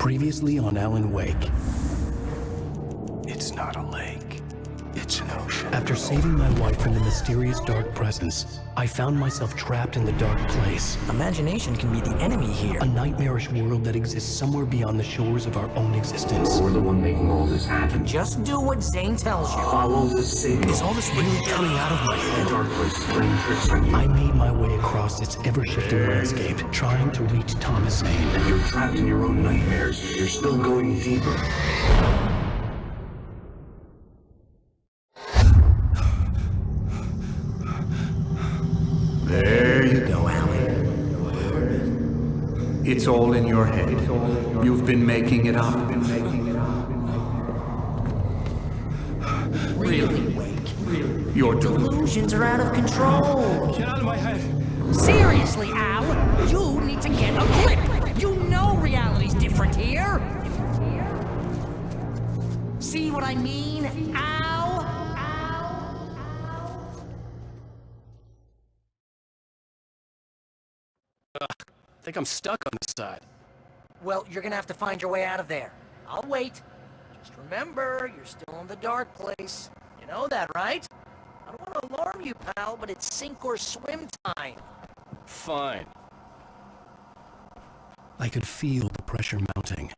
Previously on Alan Wake. It's not a lake. It's an ocean. After saving my wife from the mysterious dark presence, I found myself trapped in the dark place. Imagination can be the enemy here. A nightmarish world that exists somewhere beyond the shores of our own existence. We're the one making all this happen. Just do what Zane tells you. Follow the signal. Is all this really coming out of my head? The dark place is playing tricks on you. I made my way across its ever-shifting landscape, trying to reach Thomas Zane. You're trapped in your own nightmares. You're still going deeper. There you go, Alan. It's all in your head. You've been making it up. Really, Wake? Your Delusions are out of control. Get out of my head. Seriously, Al, you need to get a grip. You know reality's different here. See what I mean, Al? I think I'm stuck on this side. Well, you're gonna have to find your way out of there. I'll wait. Just remember, you're still in the dark place. You know that, right? I don't want to alarm you, pal, but it's sink or swim time. Fine. I could feel the pressure mounting.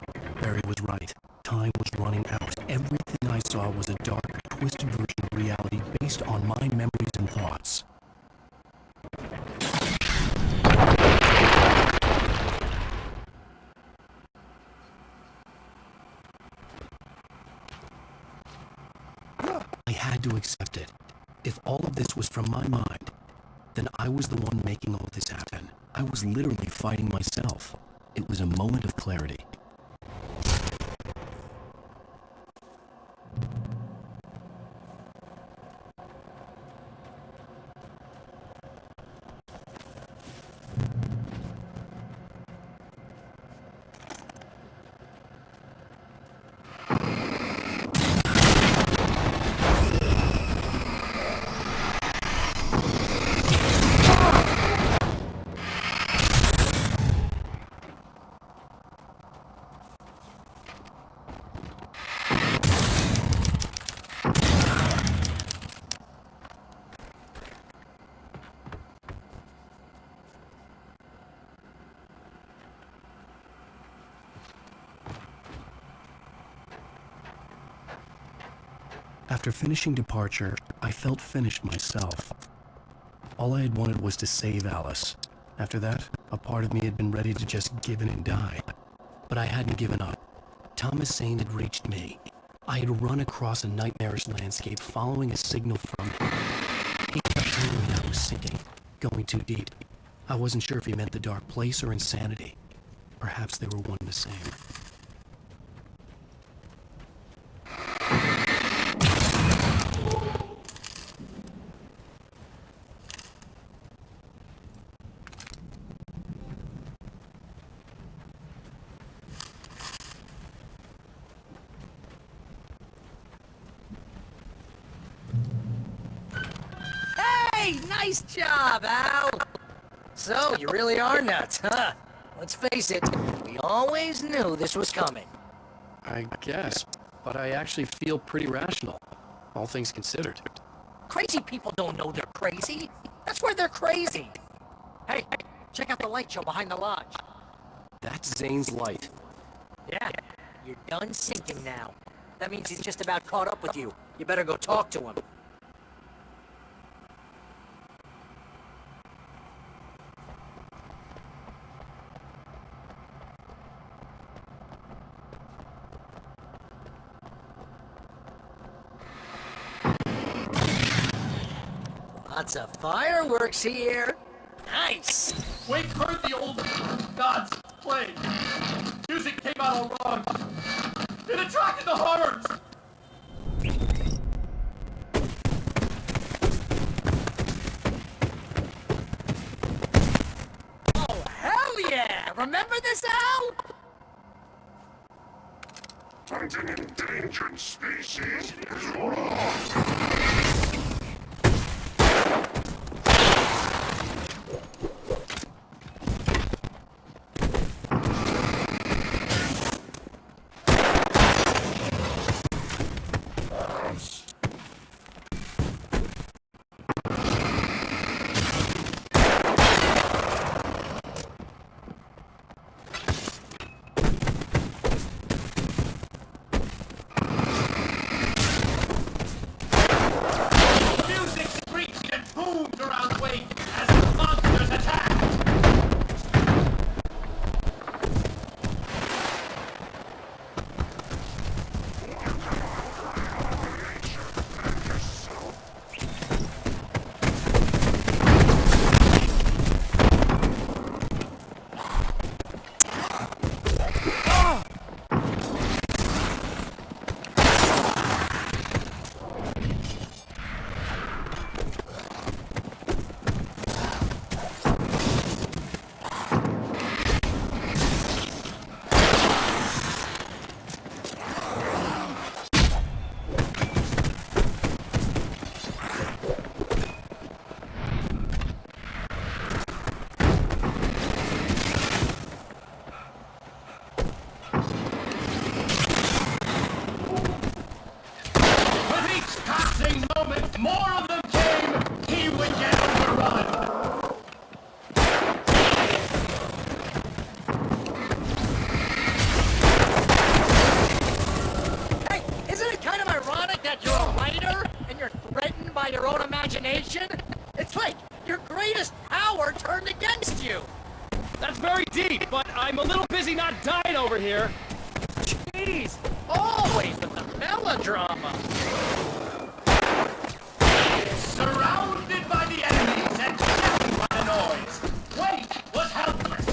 Barry was right. Time was running out. Everything I saw was a dark, twisted version of reality based on my memories and thoughts. I had to accept it. If all of this was from my mind, then I was the one making all this happen. I was literally fighting myself. It was a moment of clarity. After finishing Departure, I felt finished myself. All I had wanted was to save Alice. After that, a part of me had been ready to just give in and die. But I hadn't given up. Thomas Zane had reached me. I had run across a nightmarish landscape following a signal from him. He kept telling me I was sinking, going too deep. I wasn't sure if he meant the dark place or insanity. Perhaps they were one and the same. Hey, nice job, Al! So, you really are nuts, huh? Let's face it, we always knew this was coming. I guess, but I actually feel pretty rational, all things considered. Crazy people don't know they're crazy. That's where they're crazy. Hey, check out the light show behind the lodge. That's Zane's light. Yeah, you're done sinking now. That means he's just about caught up with you. You better go talk to him. Lots of fireworks here. Nice. Wake heard the old gods play. Music came out all wrong. It attracted the horrors. Oh, hell yeah! Remember this, Al? Hunting endangered species is wrong. more of them came, he would get overrun. Hey, isn't it kind of ironic that you're a writer and you're threatened by your own imagination? It's like your greatest power turned against you. That's very deep, but I'm a little busy not dying over here. Jeez, always with the melodrama. Surrounded by the enemies and deafened by the noise, Wait was helpless.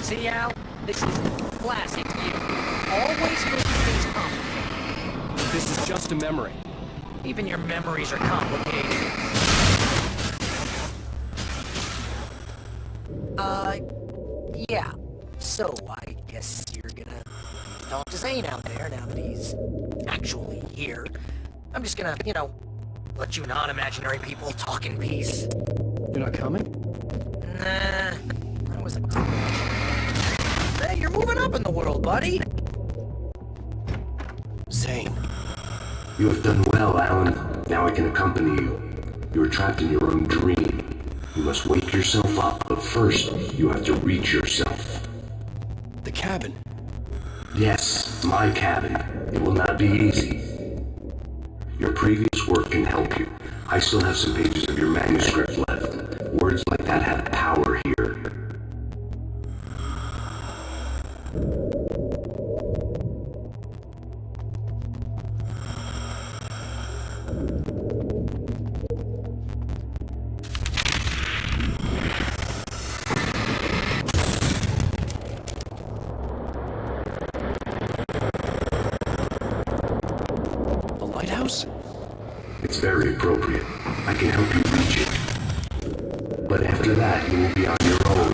See, Al? This is classic you. Always making things complicated. This is just a memory. Even your memories are complicated. Yeah. So, I guess you're gonna talk to Zane out there now that he's actually here. I'm just gonna, let you non-imaginary people talk in peace. You're not coming? Nah, that was a cool. Hey, you're moving up in the world, buddy. Zane. You have done well, Alan. Now I can accompany you. You are trapped in your own dream. You must wake yourself up, but first, you have to reach yourself. The cabin. Yes, my cabin. It will not be easy. Your previous work can help you. I still have some pages of your manuscript left. Words like that have power here. The lighthouse? It's very appropriate. I can help you reach it. But after that, you will be on your own.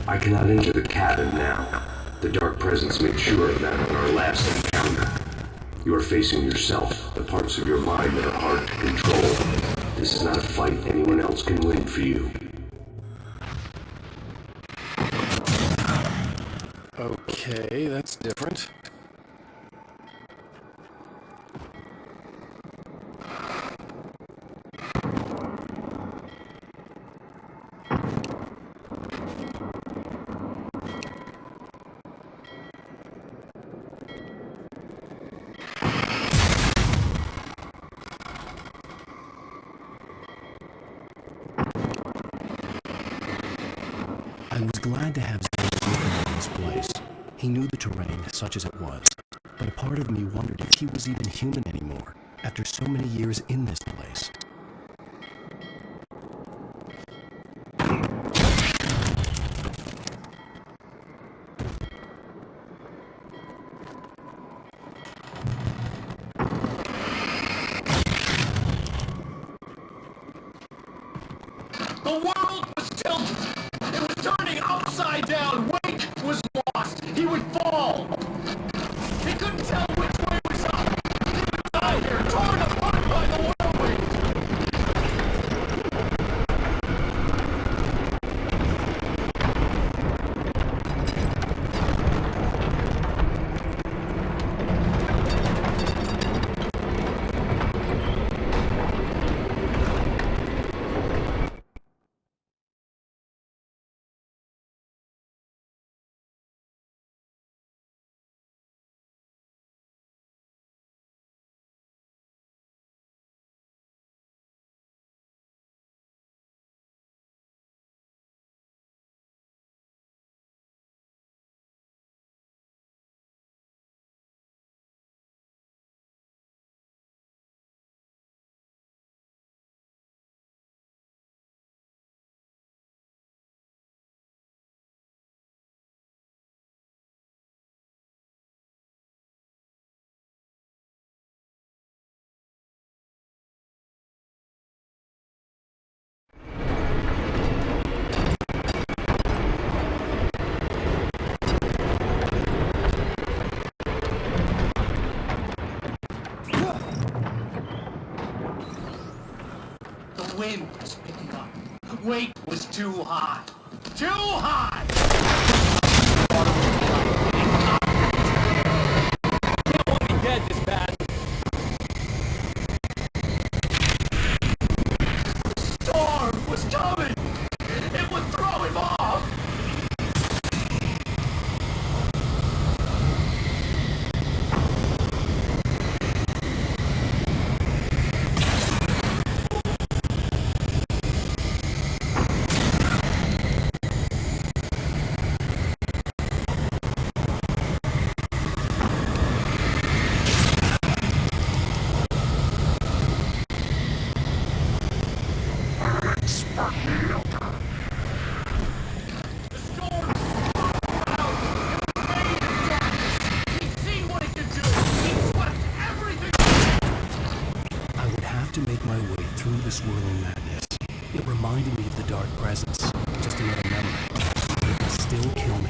I cannot enter the cabin now. The Dark Presence made sure of that on our last encounter. You are facing yourself, the parts of your mind that are hard to control. This is not a fight anyone else can win for you. Okay, that's different. I was glad to have Zane in this place. He knew the terrain, such as it was, but a part of me wondered if he was even human anymore, after so many years in this place. The world was tilted. It was turning upside down. Wake was lost. He would fall. He couldn't tell which way was up. He would die there, torn apart by the whirlwind. wind was picking up. Weight was too high. Too high! Can't want me dead this bad. Storm was coming! It would throw him off! To make my way through the swirling madness. It reminded me of the dark presence, just another memory. It could still kill me.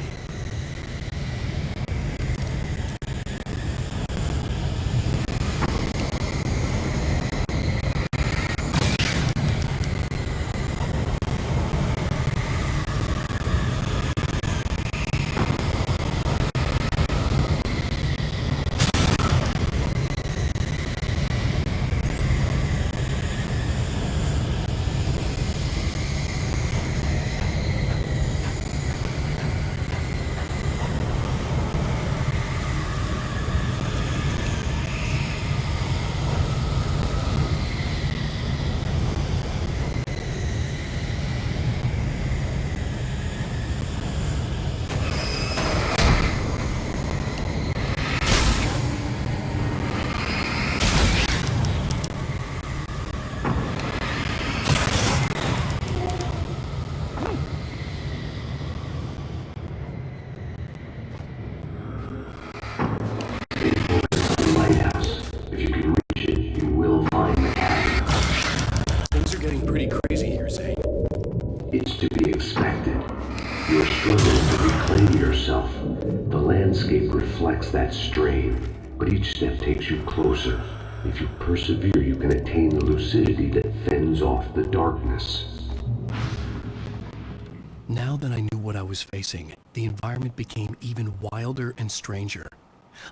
It's to be expected. You're struggling to reclaim yourself. The landscape reflects that strain, but each step takes you closer. If you persevere, you can attain the lucidity that fends off the darkness. Now that I knew what I was facing, the environment became even wilder and stranger.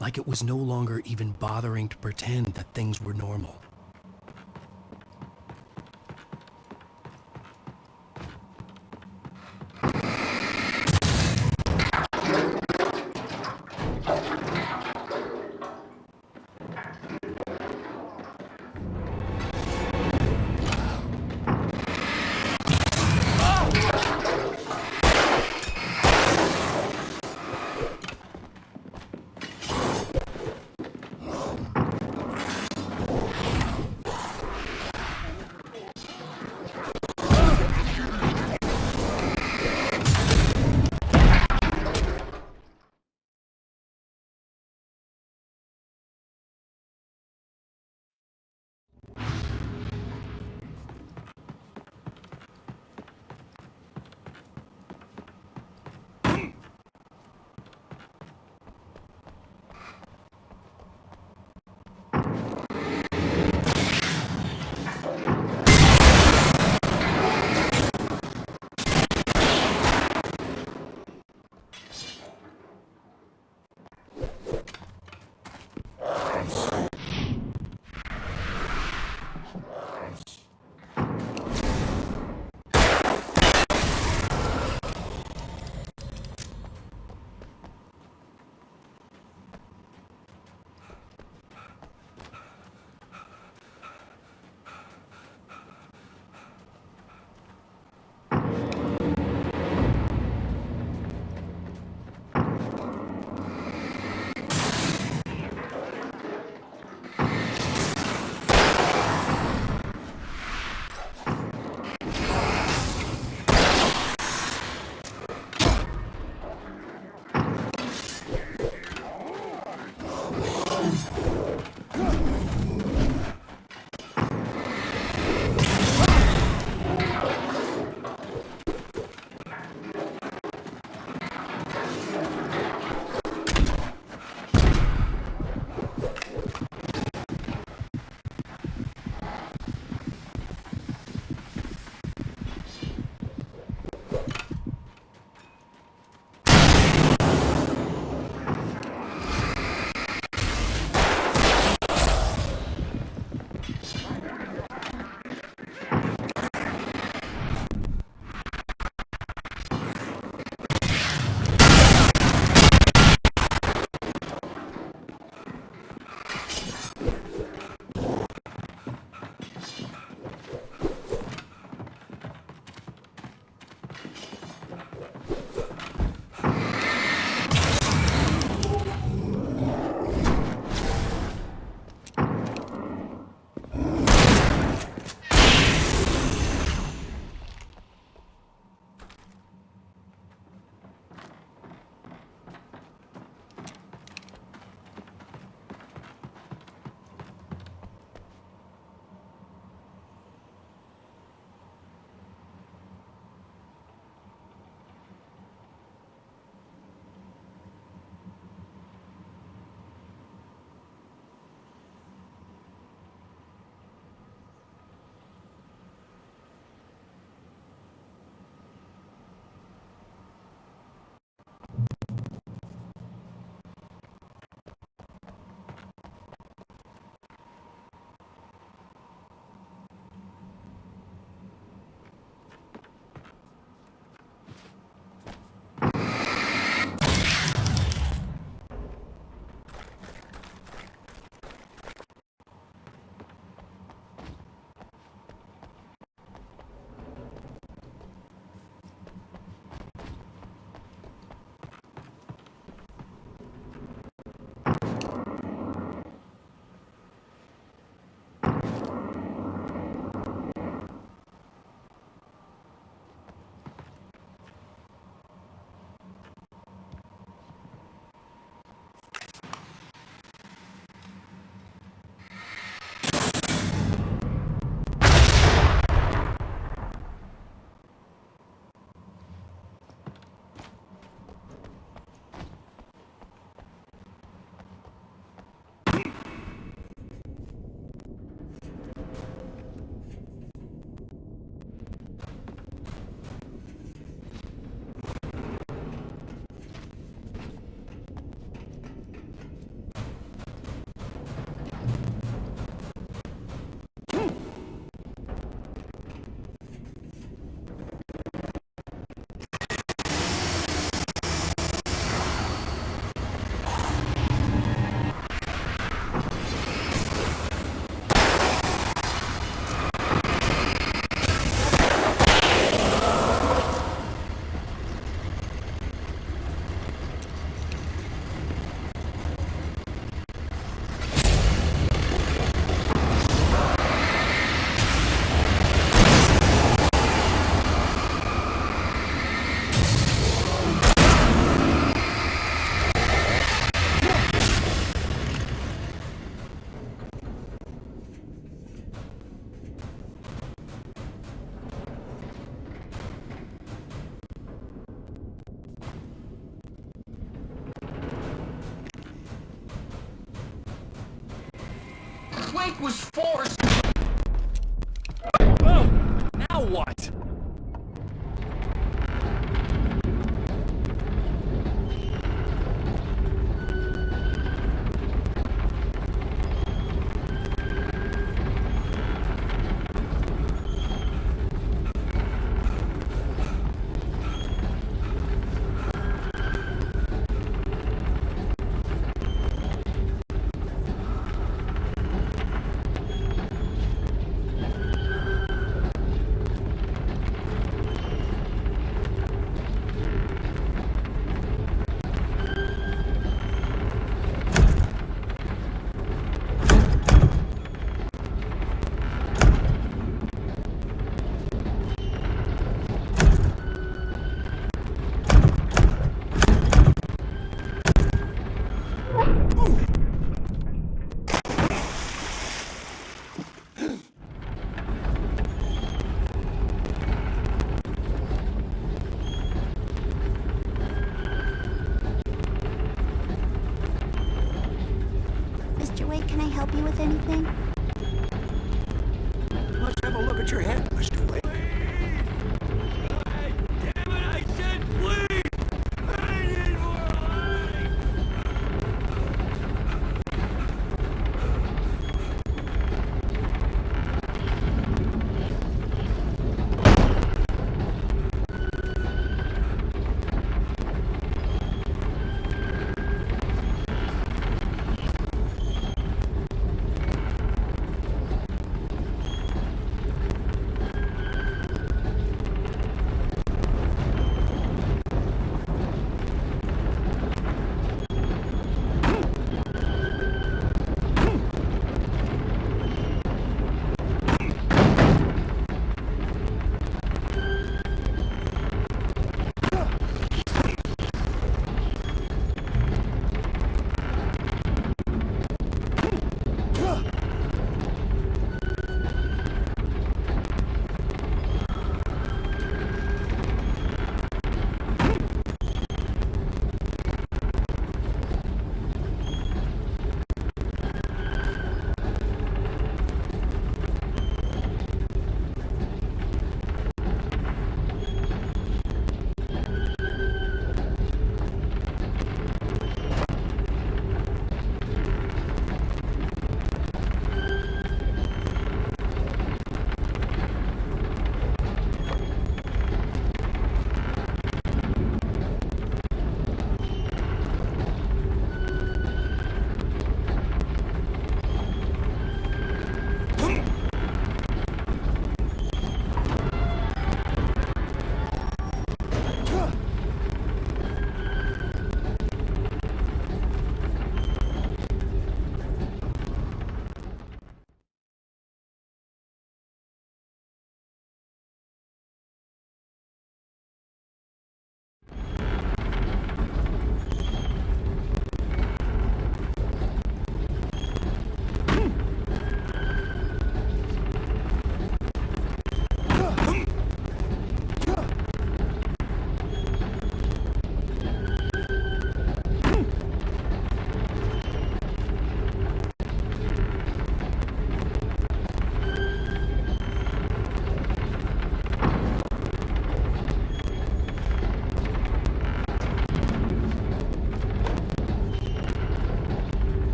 Like it was no longer even bothering to pretend that things were normal. Wake was forced. Oh, now what? Mr. Wake, can I help you with anything? Let's have a look at your head, Mr. Wake. Damn it, I said please! I need more light!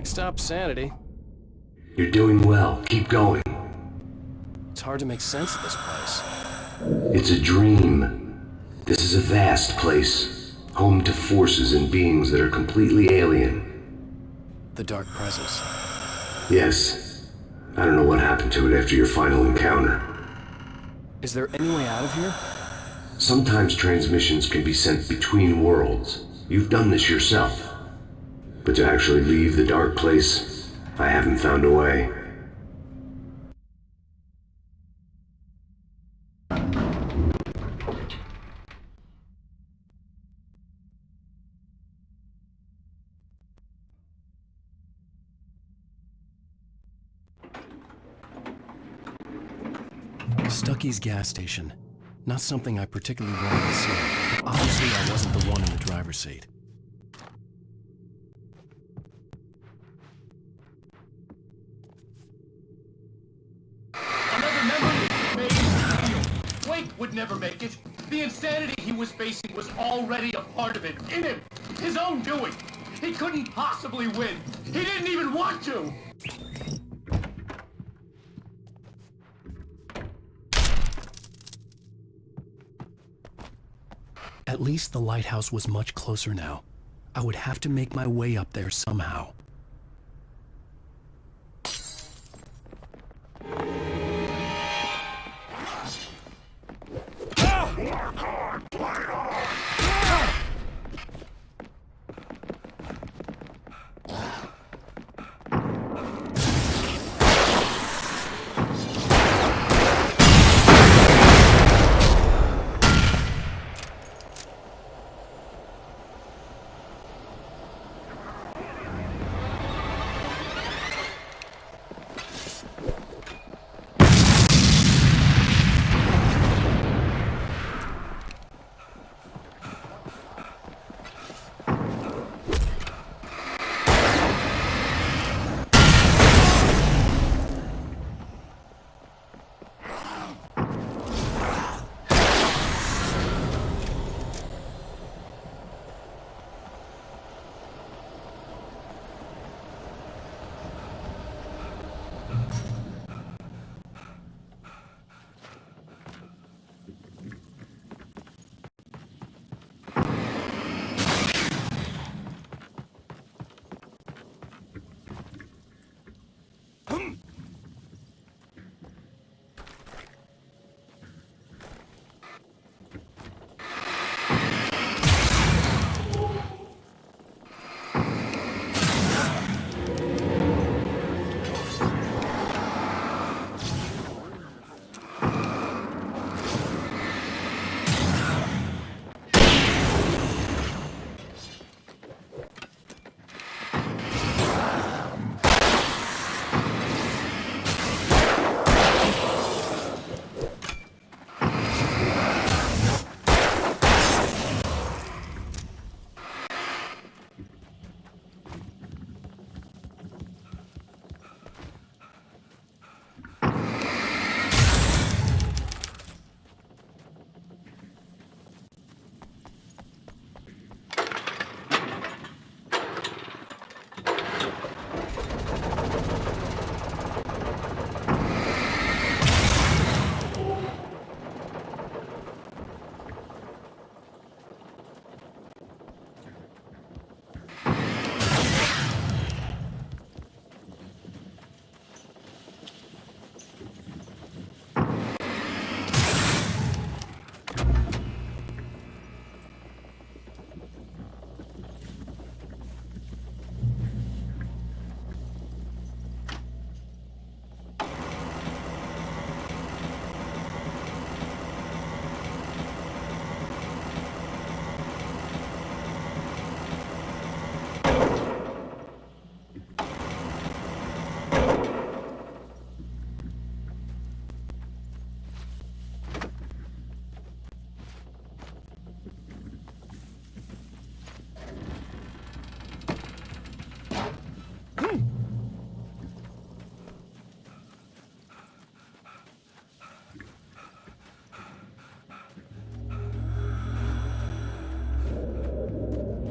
Next stop, sanity. You're doing well. Keep going. It's hard to make sense of this place. It's a dream. This is a vast place, home to forces and beings that are completely alien. The Dark Presence. Yes. I don't know what happened to it after your final encounter. Is there any way out of here? Sometimes transmissions can be sent between worlds. You've done this yourself. But to actually leave the dark place, I haven't found a way. Stucky's gas station. Not something I particularly wanted to see, but obviously I wasn't the one in the driver's seat. Another memory made him feel. Wake would never make it. The insanity he was facing was already a part of it, in him, his own doing. He couldn't possibly win. He didn't even want to. At least the lighthouse was much closer now. I would have to make my way up there somehow.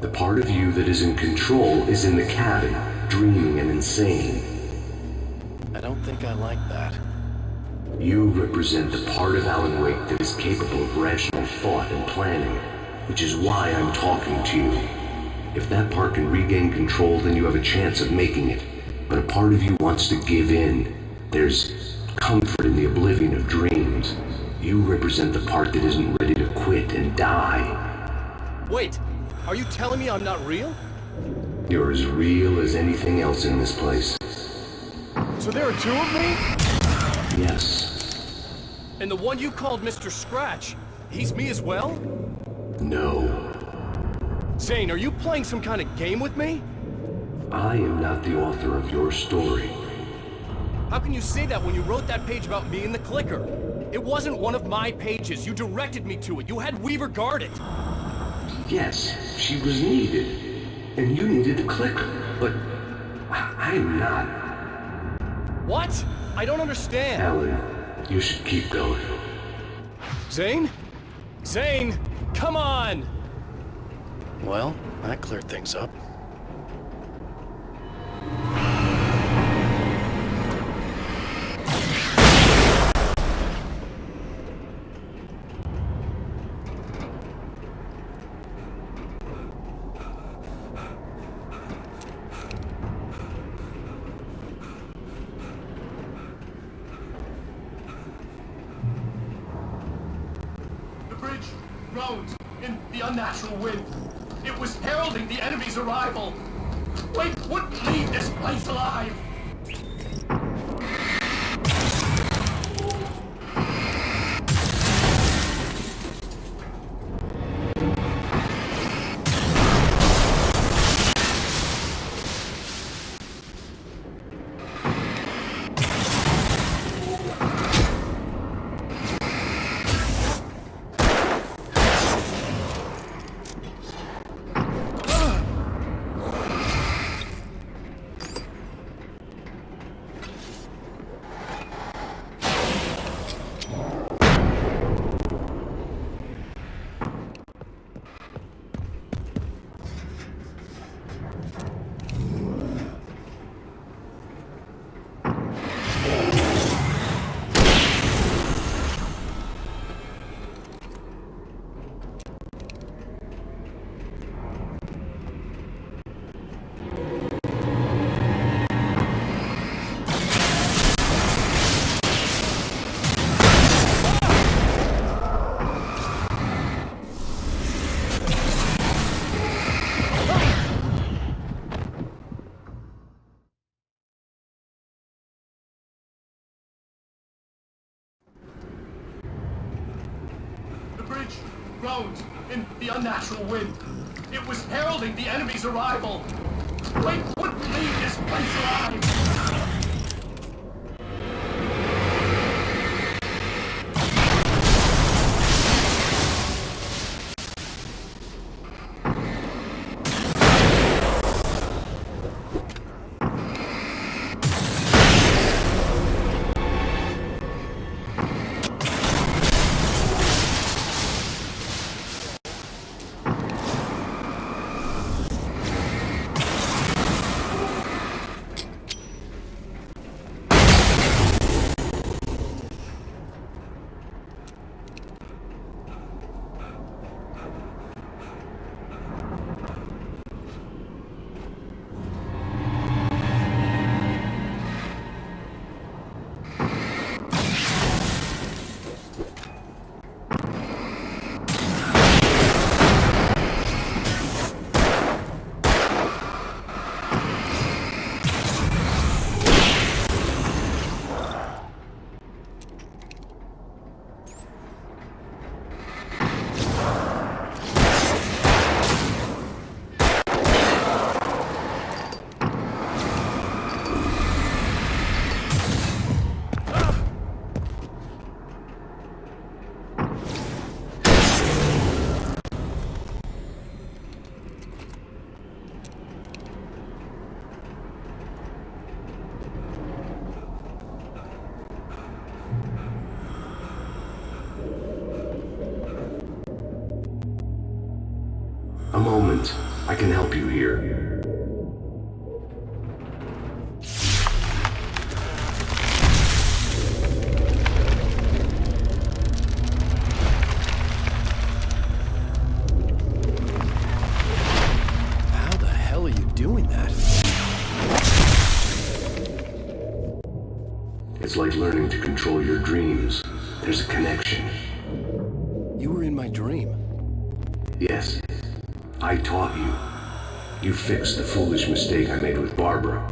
The part of you that is in control is in the cabin, dreaming and insane. I don't think I like that. You represent the part of Alan Wake that is capable of rational thought and planning, which is why I'm talking to you. If that part can regain control, then you have a chance of making it. But a part of you wants to give in. There's comfort in the oblivion of dreams. You represent the part that isn't ready to quit and die. Wait, are you telling me I'm not real? You're as real as anything else in this place. So there are two of me? Yes. And the one you called Mr. Scratch, he's me as well? No. Zane, are you playing some kind of game with me? I am not the author of your story. How can you say that when you wrote that page about me and the clicker? It wasn't one of my pages. You directed me to it. You had Weaver guard it. Yes, she was needed. And you needed the clicker. But I'm not. What? I don't understand. Alan, you should keep going. Zane? Zane, come on! Well, that cleared things up. The bridge groaned in the unnatural wind. It was heralding the enemy's arrival. Wake wouldn't leave this place alive! Groaned in the unnatural wind. It was heralding the enemy's arrival. Wake wouldn't leave this place alive! A moment. I can help you here. It's like learning to control your dreams. There's a connection. You were in my dream. Yes. I taught you. You fixed the foolish mistake I made with Barbara.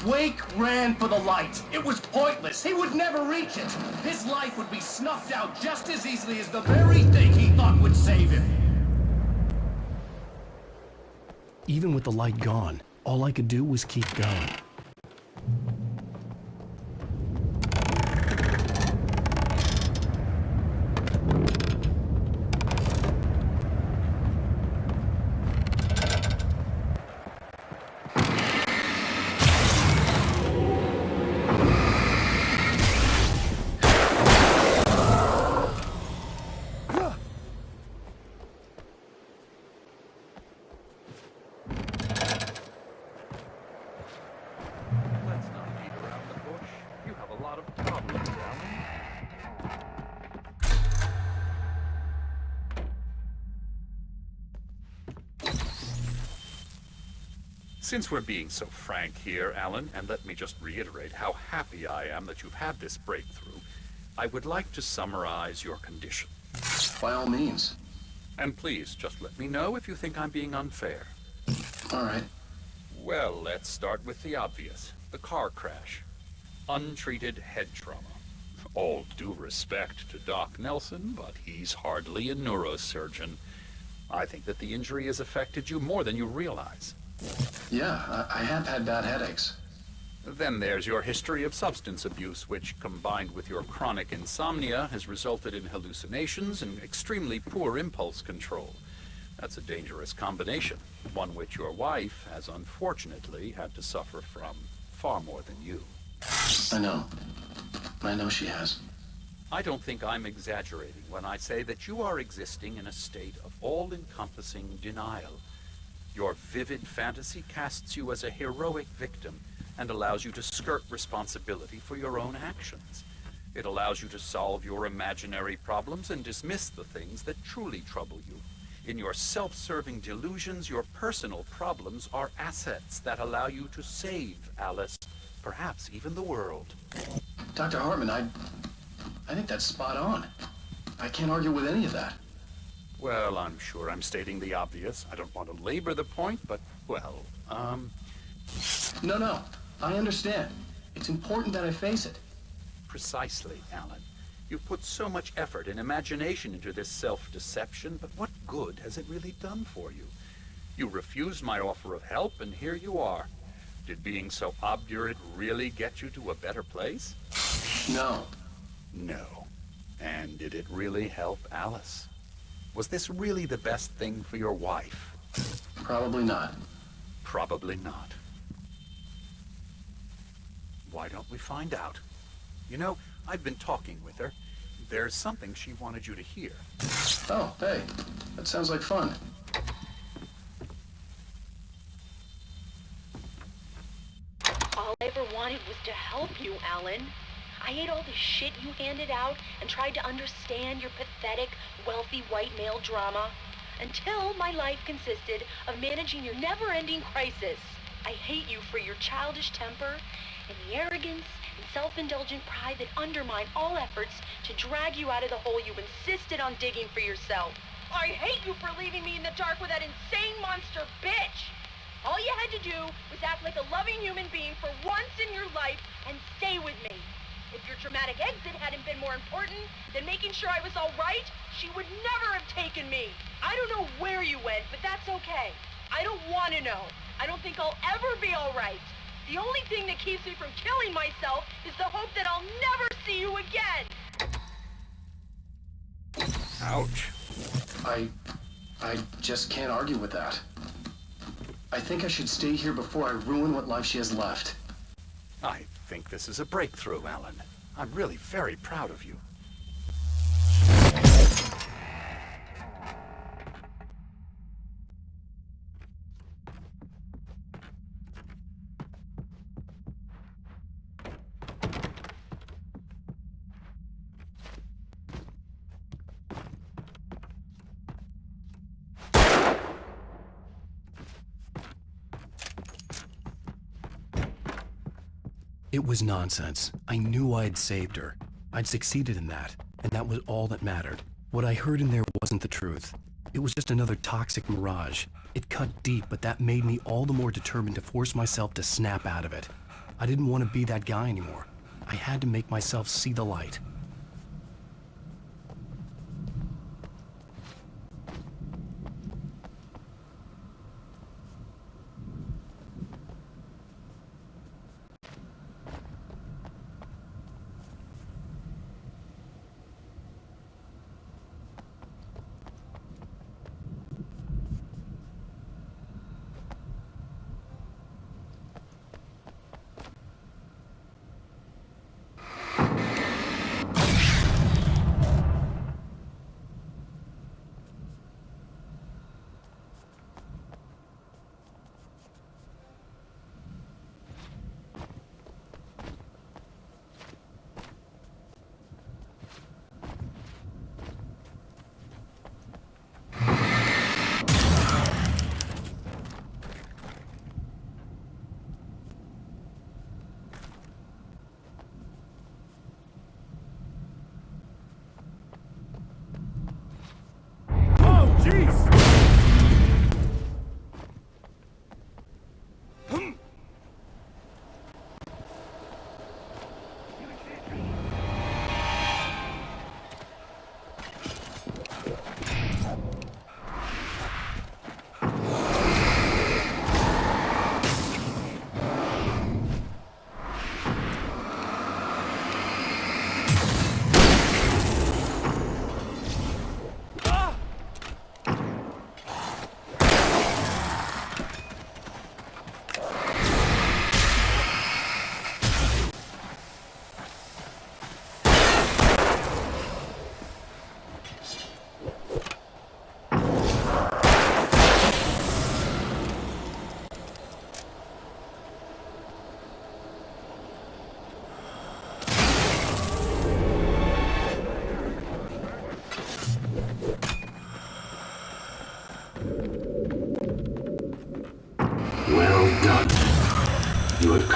Wake ran for the light. It was pointless. He would never reach it. His life would be snuffed out just as easily as the very thing he thought would save him. Even with the light gone, all I could do was keep going. Since we're being so frank here, Alan, and let me just reiterate how happy I am that you've had this breakthrough, I would like to summarize your condition. By all means. And please, just let me know if you think I'm being unfair. All right. Well, let's start with the obvious. The car crash. Untreated head trauma. All due respect to Doc Nelson, but he's hardly a neurosurgeon. I think that the injury has affected you more than you realize. Yeah, I have had bad headaches. Then there's your history of substance abuse, which, combined with your chronic insomnia, has resulted in hallucinations and extremely poor impulse control. That's a dangerous combination, one which your wife has unfortunately had to suffer from far more than you. I know. I know she has. I don't think I'm exaggerating when I say that you are existing in a state of all-encompassing denial. Your vivid fantasy casts you as a heroic victim and allows you to skirt responsibility for your own actions. It allows you to solve your imaginary problems and dismiss the things that truly trouble you. In your self-serving delusions, your personal problems are assets that allow you to save Alice, perhaps even the world. Dr. Hartman, I think that's spot on. I can't argue with any of that. Well, I'm sure I'm stating the obvious. I don't want to labor the point, but, well, No, I understand. It's important that I face it. Precisely, Alan. You've put so much effort and imagination into this self-deception, but what good has it really done for you? You refused my offer of help, and here you are. Did being so obdurate really get you to a better place? No. No. And did it really help Alice? Was this really the best thing for your wife? Probably not. Probably not. Why don't we find out? You know, I've been talking with her. There's something she wanted you to hear. Oh, hey. That sounds like fun. All I ever wanted was to help you, Alan. I ate all the shit you handed out and tried to understand your pathetic, wealthy white male drama until my life consisted of managing your never-ending crisis. I hate you for your childish temper and the arrogance and self-indulgent pride that undermine all efforts to drag you out of the hole you insisted on digging for yourself. I hate you for leaving me in the dark with that insane monster bitch! All you had to do was act like a loving human being for once in your life and stay with me. If your dramatic exit hadn't been more important than making sure I was all right, she would never have taken me. I don't know where you went, but that's okay. I don't want to know. I don't think I'll ever be all right. The only thing that keeps me from killing myself is the hope that I'll never see you again. Ouch. I just can't argue with that. I think I should stay here before I ruin what life she has left. I think this is a breakthrough, Alan. I'm really very proud of you. It was nonsense. I knew I'd saved her. I'd succeeded in that, and that was all that mattered. What I heard in there wasn't the truth. It was just another toxic mirage. It cut deep, but that made me all the more determined to force myself to snap out of it. I didn't want to be that guy anymore. I had to make myself see the light.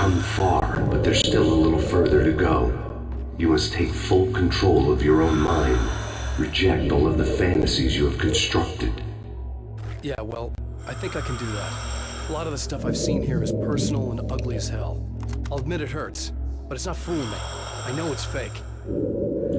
come far, but there's still a little further to go. You must take full control of your own mind. Reject all of the fantasies you have constructed. Yeah, well, I think I can do that. A lot of the stuff I've seen here is personal and ugly as hell. I'll admit it hurts, but it's not fooling me. I know it's fake.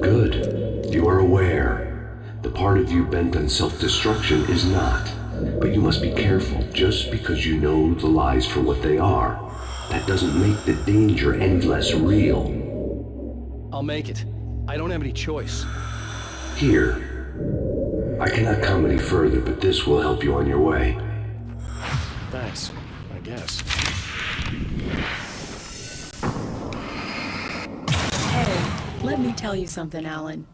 Good. You are aware. The part of you bent on self-destruction is not. But you must be careful. Just because you know the lies for what they are, that doesn't make the danger any less real. I'll make it. I don't have any choice. Here. I cannot come any further, but this will help you on your way. Thanks, I guess. Hey, let me tell you something, Alan.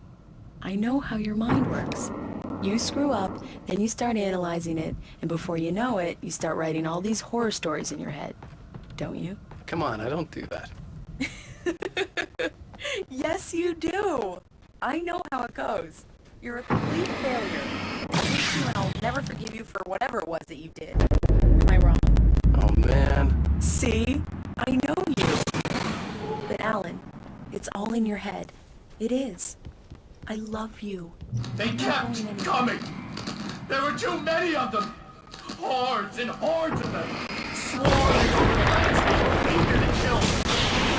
I know how your mind works. You screw up, then you start analyzing it, and before you know it, you start writing all these horror stories in your head. Don't you? Come on, I don't do that. Yes, you do. I know how it goes. You're a complete failure. I hate you and I'll never forgive you for whatever it was that you did. Am I wrong? Oh, man. See? I know you. But Alan, it's all in your head. It is. I love you. They kept coming. There were too many of them. Hordes and hordes of them. Swarming over the landscape, eager to kill.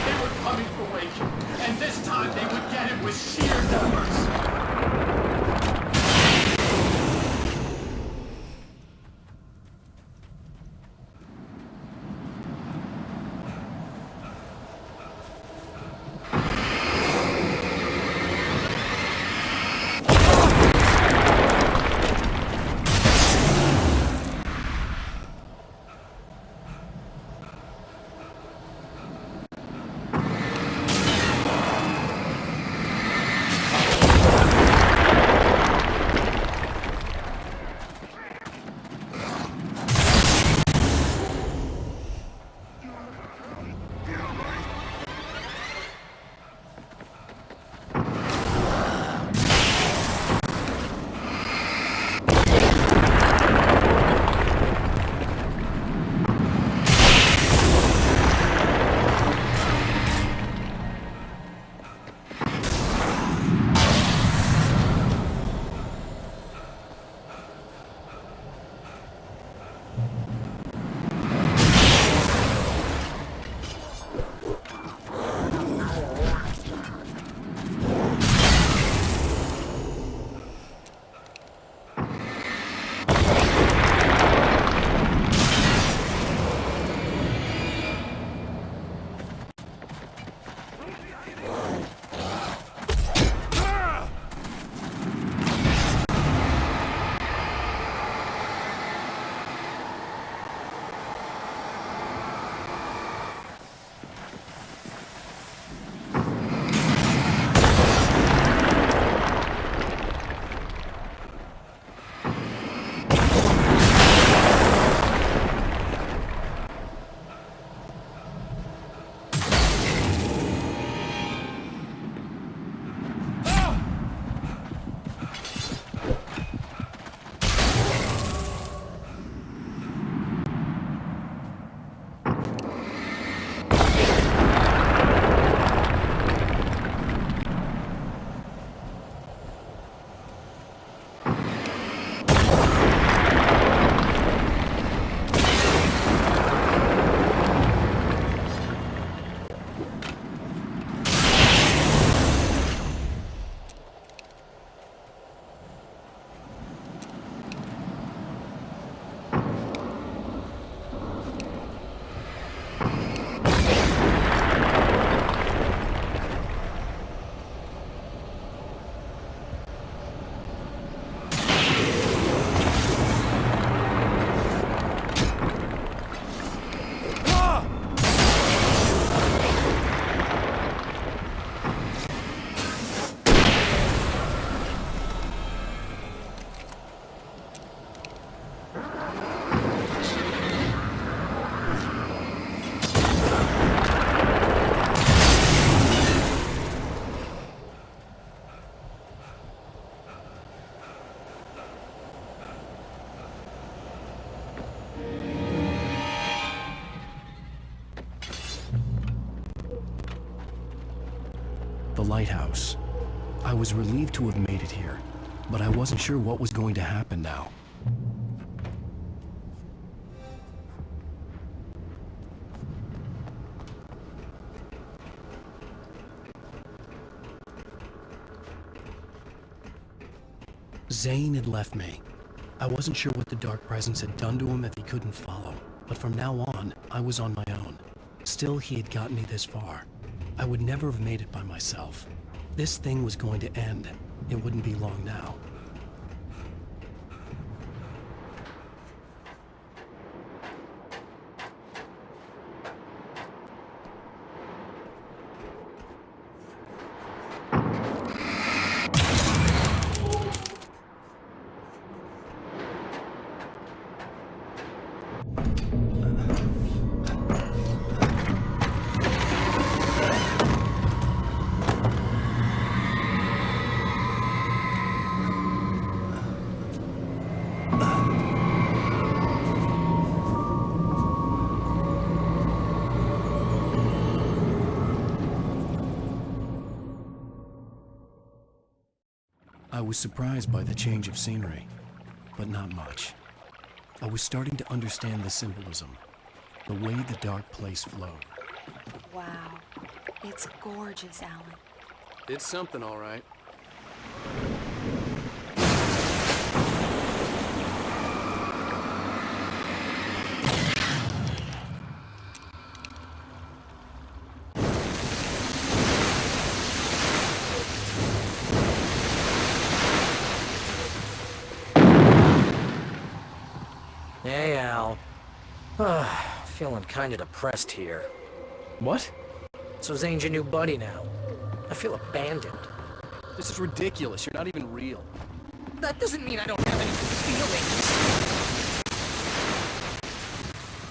They were coming for Wake, and this time they would get it with sheer numbers. The lighthouse. I was relieved to have made it here, but I wasn't sure what was going to happen now. Zane had left me. I wasn't sure what the dark presence had done to him if he couldn't follow, but from now on, I was on my own. Still, he had gotten me this far. I would never have made it by myself. This thing was going to end. It wouldn't be long now. I was surprised by the change of scenery, but not much. I was starting to understand the symbolism, the way the dark place flowed. Wow. It's gorgeous, Alan. It's something, all right. Hey, Al. Feeling kinda depressed here. What? So Zane's your new buddy now. I feel abandoned. This is ridiculous. You're not even real. That doesn't mean I don't have any feelings.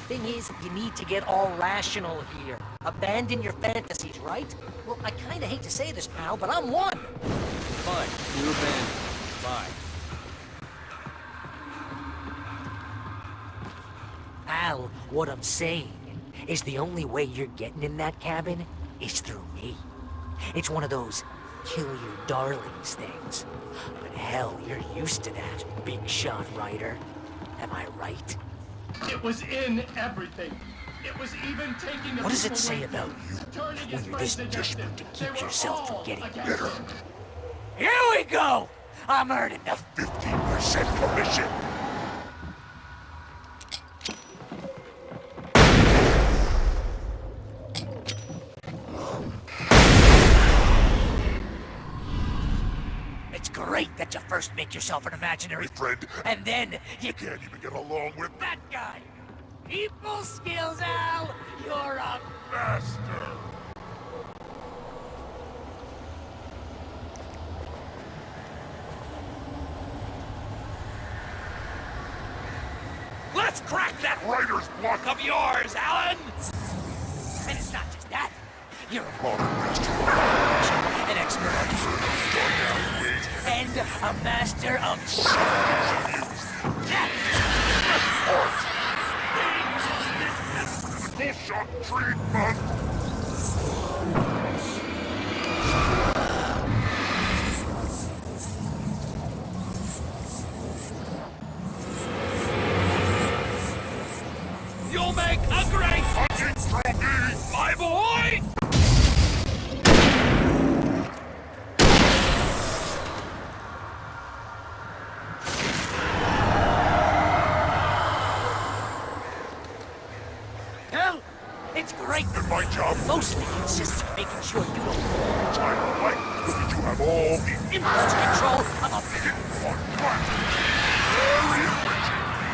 Thing is, you need to get all rational here. Abandon your fantasies, right? Well, I kinda hate to say this, pal, but I'm one. Fine. You're abandoned. Bye. Al, what I'm saying is the only way you're getting in that cabin is through me. It's one of those kill your darlings things. But hell, you're used to that, big shot writer. Am I right? It was in everything. It was even taking What does it say about you when you're this desperate to keep yourself from getting bitter? Here we go! I'm earning the 15% commission. It's great that you first make yourself an imaginary friend, and then you can't even get along with that guy. People skills, Al. You're a master. Let's crack that writer's block of yours, Alan! And it's not just that. You're a an expert and a master of Bullshot treatment. You'll make a great hunting trophy, my boy! Hell, it's great. And my job mostly consists of making sure you don't time of life. Look at you have all the impulse control of a very enriching.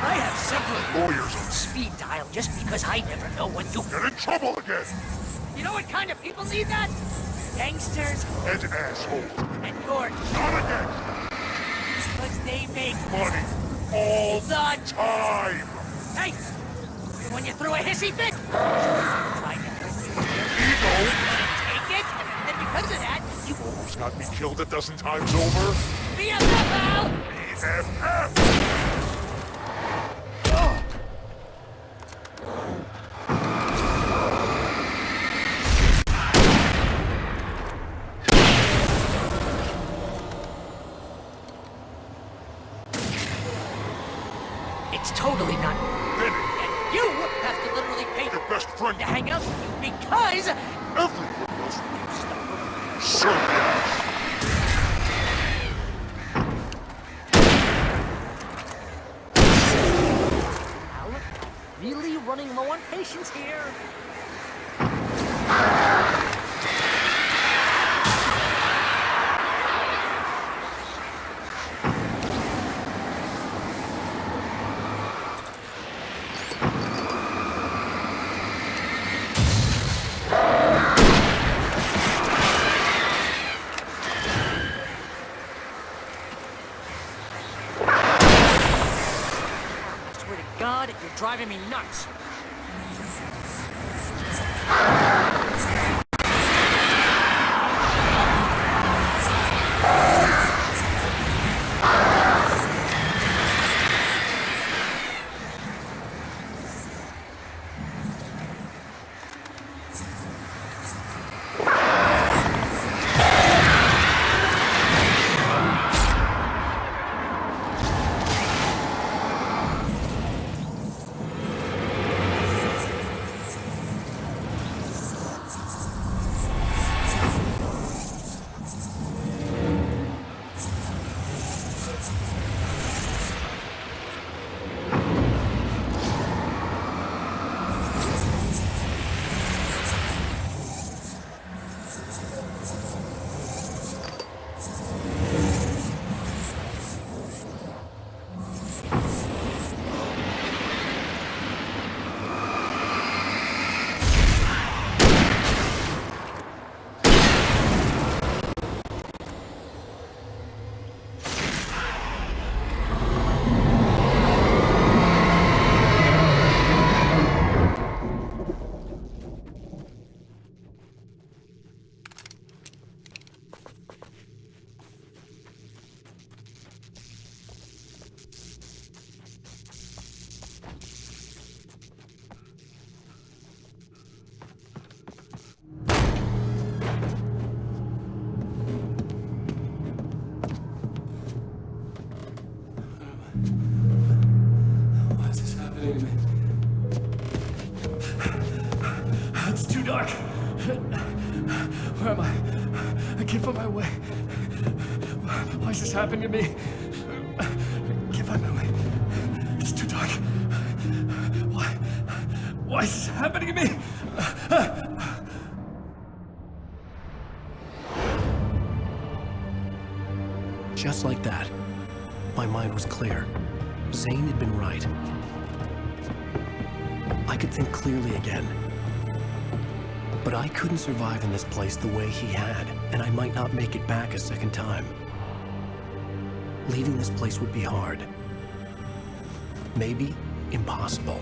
I have several lawyers on speed dial just because I never know when you get in trouble again. You know what kind of people need that? Gangsters and assholes. And you're not again. Because they make money all the time. Hey, when you threw a hissy fit, try to take it, and because of that, you almost got me killed a dozen times over. BFF, Al! BFF! It's totally not. Benny, And you have to literally pay your best friend. to hang out with you because... Everyone knows you. Sure, yeah. Alan, I'm really running low on patience here. God, you're driving me nuts. It's too dark. Where am I? I can't find my way. Why is this happening to me? I can't find my way. It's too dark. Why is this happening to me? Just like that, my mind was clear. Zane had been right. I could think clearly again. But I couldn't survive in this place the way he had, and I might not make it back a second time. Leaving this place would be hard. Maybe impossible.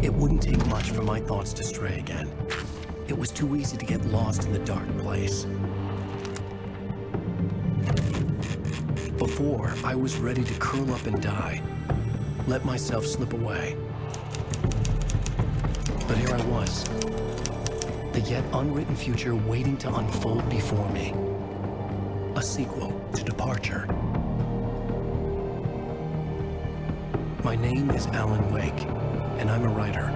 It wouldn't take much for my thoughts to stray again. It was too easy to get lost in the dark place. Before, I was ready to curl up and die. Let myself slip away. But here I was. The yet unwritten future waiting to unfold before me. A sequel to Departure. My name is Alan Wake, and I'm a writer.